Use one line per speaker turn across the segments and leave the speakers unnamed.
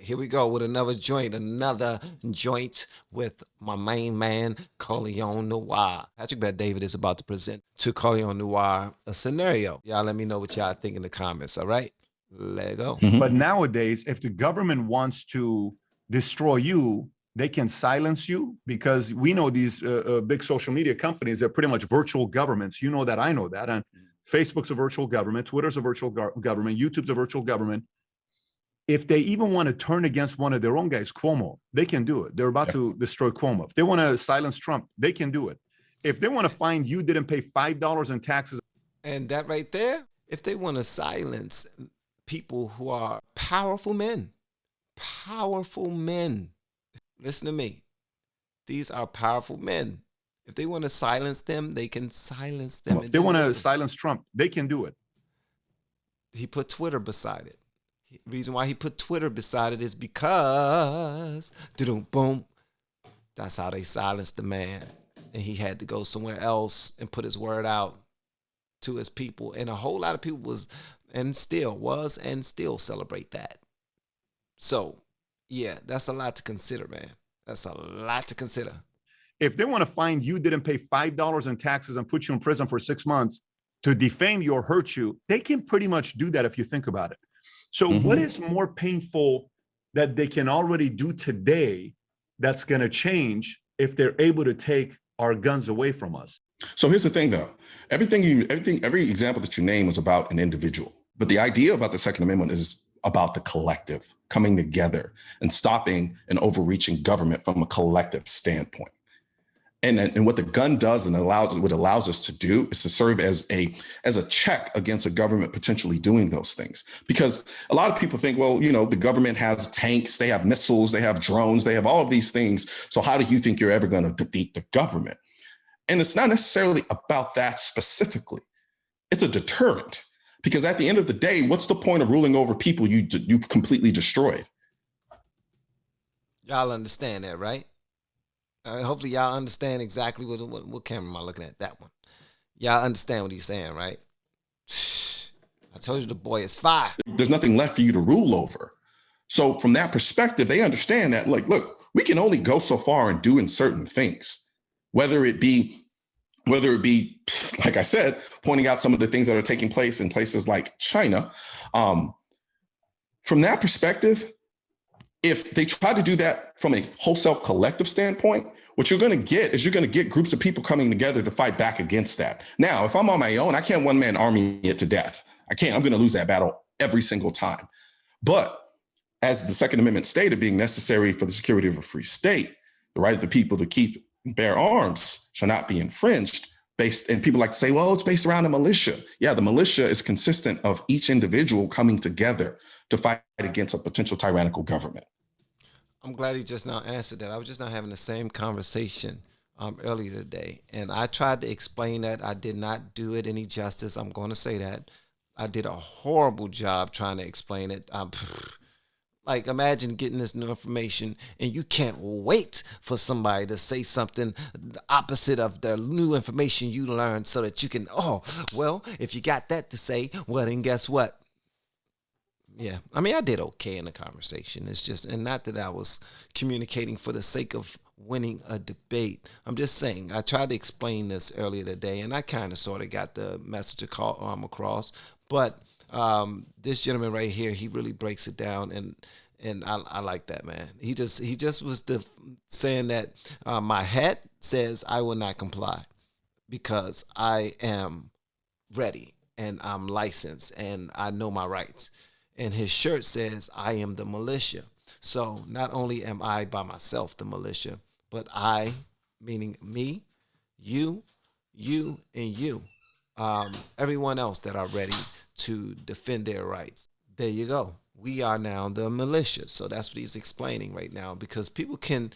Here we go with another joint with my main man, Colion Noir. Patrick Bet David is about to present to Colion Noir a scenario. Y'all let me know what y'all think in the comments, all right? Let go.
But nowadays, if the government wants to destroy you, they can silence you, because we know these big social media companies are pretty much virtual governments. You know that, I know that. And Facebook's a virtual government, Twitter's a virtual government, YouTube's a virtual government. If they even want to turn against one of their own guys, Cuomo, they can do it. They're about to destroy Cuomo. If they want to silence Trump, they can do it. If they want to find you didn't pay $5 in taxes.
And that right there, if they want to silence people who are powerful men, listen to me. These are powerful men. If they want to silence them, they can silence them.
If they want to silence Trump, they can do it.
He put Twitter beside it. Reason why he put Twitter beside it is because boom, that's how they silenced the man, and he had to go somewhere else and put his word out to his people, and a whole lot of people still celebrate that. So yeah, that's a lot to consider, man. That's a lot to consider.
If they want to find you didn't pay $5 in taxes and put you in prison for 6 months to defame you or hurt you, they can pretty much do that if you think about it. So what is more painful that they can already do today that's going to change if they're able to take our guns away from us?
So here's the thing, though. Every example that you name was about an individual. But the idea about the Second Amendment is about the collective coming together and stopping an overreaching government from a collective standpoint. And what the gun does and what allows us to do is to serve as a check against a government potentially doing those things. Because a lot of people think, well, you know, the government has tanks, they have missiles, they have drones, they have all of these things. So how do you think you're ever going to defeat the government? And it's not necessarily about that specifically. It's a deterrent, because at the end of the day, what's the point of ruling over people you've completely destroyed?
Y'all understand that, right? Hopefully y'all understand exactly what camera am I looking at? That one. Y'all understand what he's saying, right? I told you the boy is fire.
There's nothing left for you to rule over. So from that perspective, they understand that, like, look, we can only go so far in doing certain things, whether it be, like I said, pointing out some of the things that are taking place in places like China. From that perspective, if they try to do that from a wholesale collective standpoint, what you're going to get groups of people coming together to fight back against that. Now, if I'm on my own, I can't one-man army it to death. I can't. I'm going to lose that battle every single time. But as the Second Amendment stated, being necessary for the security of a free state, the right of the people to keep and bear arms shall not be infringed. And people like to say, well, it's based around a militia. Yeah, the militia is consistent of each individual coming together to fight against a potential tyrannical government.
I'm glad he just now answered that. I was just now having the same conversation earlier today, and I tried to explain that. I did not do it any justice. I'm going to say that. I did a horrible job trying to explain it. Like, imagine getting this new information and you can't wait for somebody to say something the opposite of the new information you learned so that you can, oh, well, if you got that to say, well, then guess what? Yeah, I mean, I did okay in the conversation. It's just, and not that I was communicating for the sake of winning a debate. I'm just saying, I tried to explain this earlier today, and I kind of sort of got the message across. But this gentleman right here, he really breaks it down, and I like that, man. He just was saying that my hat says I will not comply because I am ready and I'm licensed and I know my rights. And his shirt says, I am the militia. So not only am I by myself the militia, but I, meaning me, you, and you, everyone else that are ready to defend their rights. There you go. We are now the militia. So that's what he's explaining right now, because people can,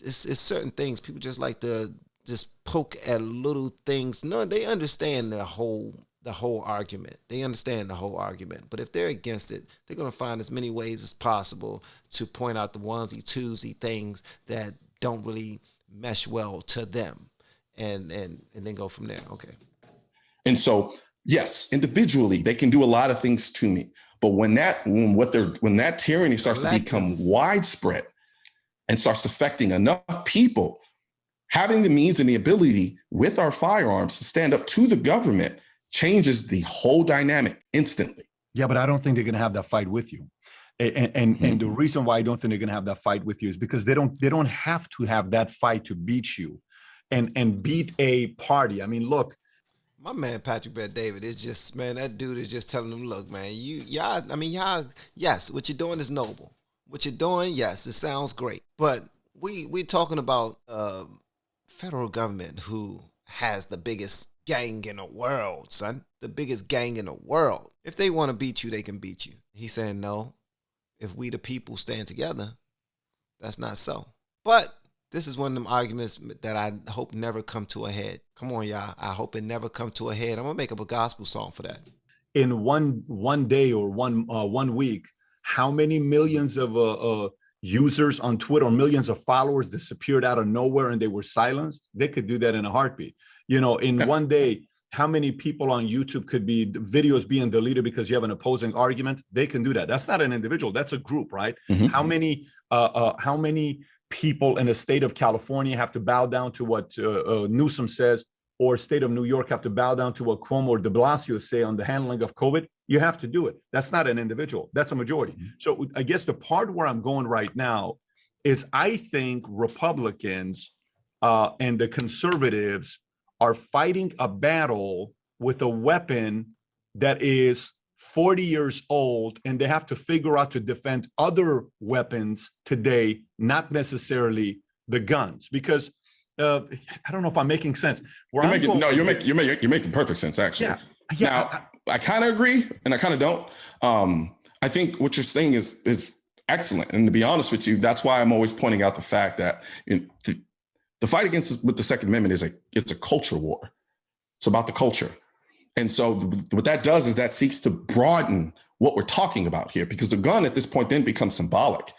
it's certain things, people just like to just poke at little things. No, they understand the whole argument. They understand the whole argument. But if they're against it, they're going to find as many ways as possible to point out the onesie, twosie things that don't really mesh well to them, and then go from there. Okay.
And so, yes, individually, they can do a lot of things to me. But when that tyranny starts to become widespread and starts affecting enough people, having the means and the ability with our firearms to stand up to the government changes the whole dynamic instantly.
Yeah, but I don't think they're going to have that fight with you. And the reason why I don't think they're going to have that fight with you is because they don't have to have that fight to beat you and beat a party. I mean, look,
my man Patrick Bet David is just, man, that dude is just telling them, look, man, y'all, yes, what you're doing is noble. What you're doing, yes, it sounds great. But we're talking about federal government who has the biggest gang in the world, son. The biggest gang in the world. If they want to beat you, they can beat you. He's saying, no, if we the people stand together, that's not so. But this is one of them arguments that I hope never come to a head. Come on, y'all. I hope it never come to a head. I'm going to make up a gospel song for that.
In one day or one week, how many millions of users on Twitter or millions of followers disappeared out of nowhere and they were silenced? They could do that in a heartbeat. You know, in one day, how many people on YouTube could be videos being deleted because you have an opposing argument? They can do that. That's not an individual. That's a group, right? Mm-hmm. How many people in the state of California have to bow down to what Newsom says, or state of New York have to bow down to what Cuomo or de Blasio say on the handling of COVID? You have to do it. That's not an individual. That's a majority. Mm-hmm. So I guess the part where I'm going right now is I think Republicans and the conservatives are fighting a battle with a weapon that is 40 years old, and they have to figure out to defend other weapons today, not necessarily the guns. Because I don't know if I'm making sense. You're making
perfect sense, actually. Yeah. Now, I kind of agree, and I kind of don't. I think what you're saying is excellent, and to be honest with you, that's why I'm always pointing out the fact that the fight with the Second Amendment it's a culture war. It's about the culture. And so what that does is that seeks to broaden what we're talking about here, because the gun at this point then becomes symbolic.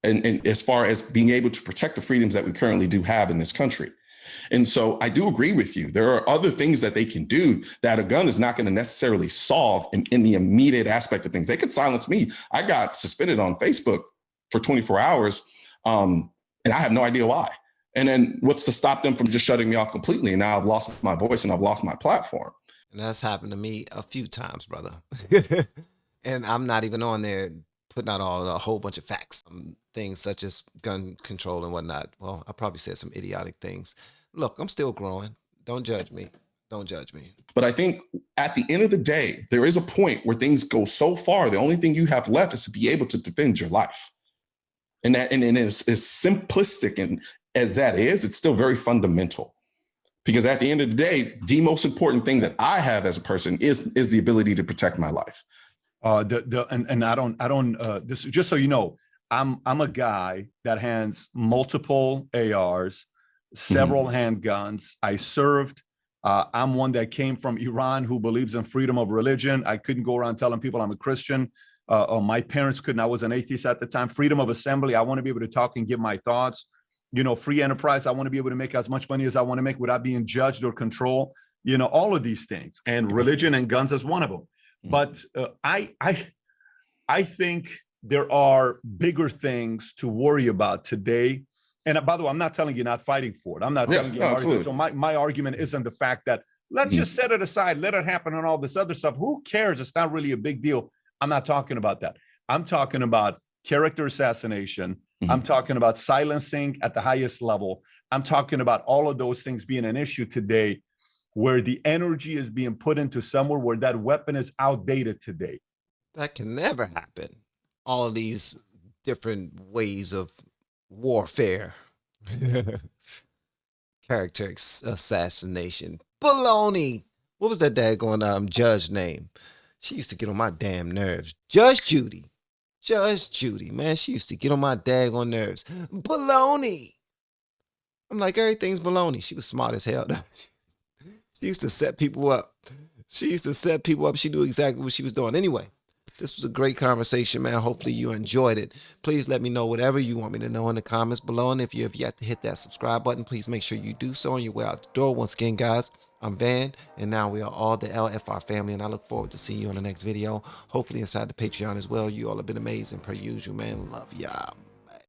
And as far as being able to protect the freedoms that we currently do have in this country. And so I do agree with you. There are other things that they can do that a gun is not going to necessarily solve in the immediate aspect of things. They could silence me. I got suspended on Facebook for 24 hours, and I have no idea why. And then what's to stop them from just shutting me off completely? And now I've lost my voice and I've lost my platform.
And that's happened to me a few times, brother. And I'm not even on there putting out a whole bunch of facts, things such as gun control and whatnot. Well, I probably said some idiotic things. Look, I'm still growing. Don't judge me. Don't judge me.
But I think at the end of the day, there is a point where things go so far, the only thing you have left is to be able to defend your life. And it's simplistic and as that is, it's still very fundamental. Because at the end of the day, the most important thing that I have as a person is the ability to protect my life.
This just so you know, I'm a guy that has multiple ARs, several handguns. I served. I'm one that came from Iran who believes in freedom of religion. I couldn't go around telling people I'm a Christian. My parents couldn't. I was an atheist at the time. Freedom of assembly. I want to be able to talk and give my thoughts. You know, free enterprise. I want to be able to make as much money as I want to make without being judged or controlled. You know, all of these things, and religion and guns is one of them. But I think there are bigger things to worry about today. And by the way, I'm not telling you not fighting for it. I'm not telling you.
Absolutely.
So my argument isn't the fact that let's just set it aside, let it happen, and all this other stuff. Who cares? It's not really a big deal. I'm not talking about that. I'm talking about character assassination. I'm talking about silencing at the highest level. I'm talking about all of those things being an issue today, where the energy is being put into somewhere where that weapon is outdated today.
That can never happen. All of these different ways of warfare. Character assassination. Baloney. What was that daggone judge name? She used to get on my damn nerves. Judge Judy, man, she used to get on my daggone nerves. Baloney. I'm like, everything's baloney. She was smart as hell. She used to set people up. She knew exactly what she was doing. Anyway, This was a great conversation, man. Hopefully you enjoyed it. Please let me know whatever you want me to know in the comments below. And if you have yet to hit that subscribe button, please make sure you do so on your way out the door. Once again, guys, I'm Van, and now we are all the LFR family, and I look forward to seeing you on the next video. Hopefully inside the Patreon as well. You all have been amazing per usual, man. Love y'all.